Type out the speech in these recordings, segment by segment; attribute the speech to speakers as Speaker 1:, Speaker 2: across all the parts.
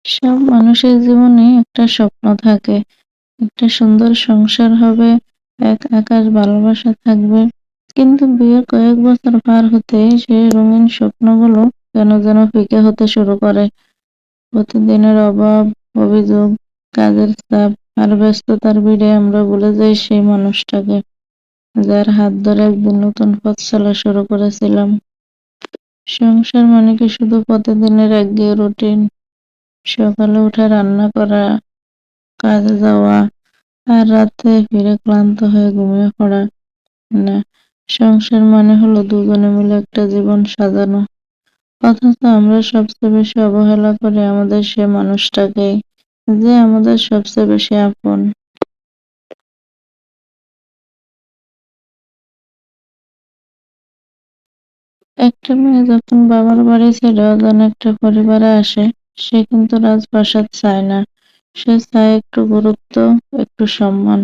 Speaker 1: সব মানুষের জীবনে একটা স্বপ্ন থাকে। একটা সুন্দর সংসার হবে, এক আকাশ ভালোবাসা থাকবে। কিন্তু বিয়ের কয়েক বছর পার হতেই সেই রঙিন স্বপ্নগুলো কেন যেন ফিকে হতে শুরু করে। প্রতিদিনের অভাব, অভিযোগ, কাজের চাপ আর ব্যস্ততার ভিড়ে আমরা ভুলে যাই সেই মানুষটাকে, যার হাত ধরে একদিন নতুন পথ চলা শুরু করেছিলাম। সংসার মানে কি শুধু প্রতিদিনের একঘেয়ে রুটিন? সকালে উঠে রান্না করা, কাজে যাওয়া আর রাতে ফিরে ক্লান্ত হয়ে ঘুমিয়ে পড়া? না, সংসার মানে হলো দুজনে মিলে একটা জীবন সাজানো। অথচ আমরা সবচেয়ে বেশি অবহেলা করি আমাদের সে মানুষটাকেই, যে আমাদের সবচেয়ে বেশি আপন। একটা মেয়ে যখন বাবার বাড়ি ছেড়ে অজানা একটা পরিবারে আসে, সে কিন্তু রাজপ্রাসাদ চায় না। সে চায় একটু গুরুত্ব, একটু সম্মান।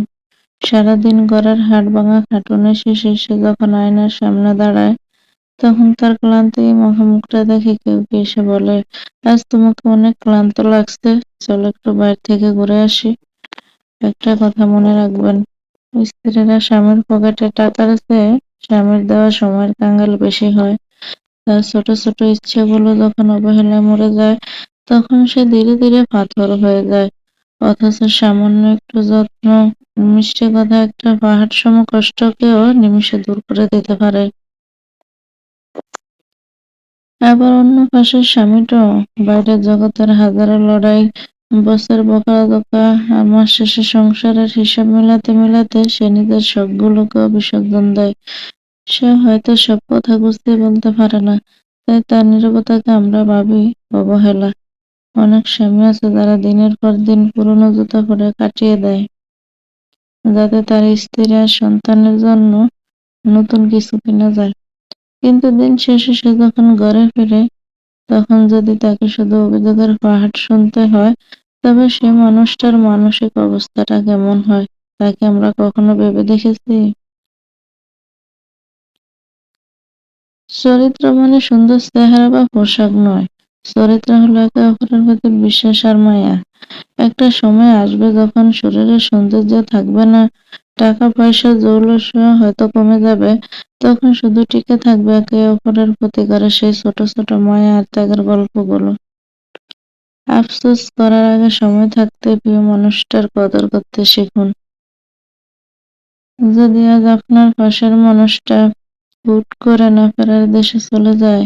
Speaker 1: সারাদিন ঘরের হাড়ভাঙা খাটুনি শেষে সে যখন আয়নার সামনে দাঁড়ায়, তখন তার ক্লান্তি মুখটা দেখে কেউ কি এসে বলে, আজ তোমাকে অনেক ক্লান্ত লাগছে, চলো একটু বাইরে থেকে ঘুরে আসি। একটা কথা মনে রাখবেন, স্ত্রীরা স্বামীর পকেটে টাকার চেয়ে স্বামীর দেওয়া সময়ের কাঙ্গাল বেশি হয়। তার ছোট ছোট ইচ্ছেগুলো যখন অবহেলায় মরে যায়, তখন সে ধীরে ধীরে পাথর হয়ে যায়। অথচ সামান্য একটু যত্ন, মিষ্টি কথা একটা পাহাড় সম কষ্টকেও নিমিষে দূর করে দিতে পারে। আবার অন্য পাশের স্বামীটাও বাইরের জগতের হাজারো লড়াই, বসের বকাঝকা আর মাস শেষে সংসারের হিসাব মেলাতে মেলাতে সে নিজের শখগুলোকেও বিসর্জন দেয়। সে হয়তো সব কথা বুঝতে বলতে পারে না, তাই তার নীরবতাকে আমরা ভাবি অবহেলা। অনেক স্বামী আছে যারা দিনের পর দিন পুরনো জুতা পরে কাটিয়ে দেয়, যাতে তার স্ত্রী আর সন্তানের জন্য নতুন কিছু কিনা যায়। কিন্তু দিন শেষে সে যখন ঘরে ফিরে, তখন যদি তাকে শুধু অভিযোগের পাহাড় শুনতে হয়, তবে সে মানুষটার মানসিক অবস্থাটা কেমন হয়, তাকে আমরা কখনো ভেবে দেখেছি? চরিত্র মানে সুন্দর চেহারা বা পোশাক নয়। চরিত্র হলো একে অপরের প্রতি বিশ্বাস আর মায়া। একটা সময় আসবে যখন শরীরের সৌন্দর্য থাকবে না, টাকা পয়সা জৌলুস হয়তো কমে যাবে, তখন শুধু টিকে থাকবে একে অপরের প্রতি করা সেই ছোট ছোট মায়া আর ত্যাগের গল্পগুলো। আফসোস করার আগে সময় থাকতে প্রিয় মানুষটার কদর করতে শিখুন। যদি আজ আপনার পাশের মানুষটা হুট করে না ফেরার দেশে চলে যায়,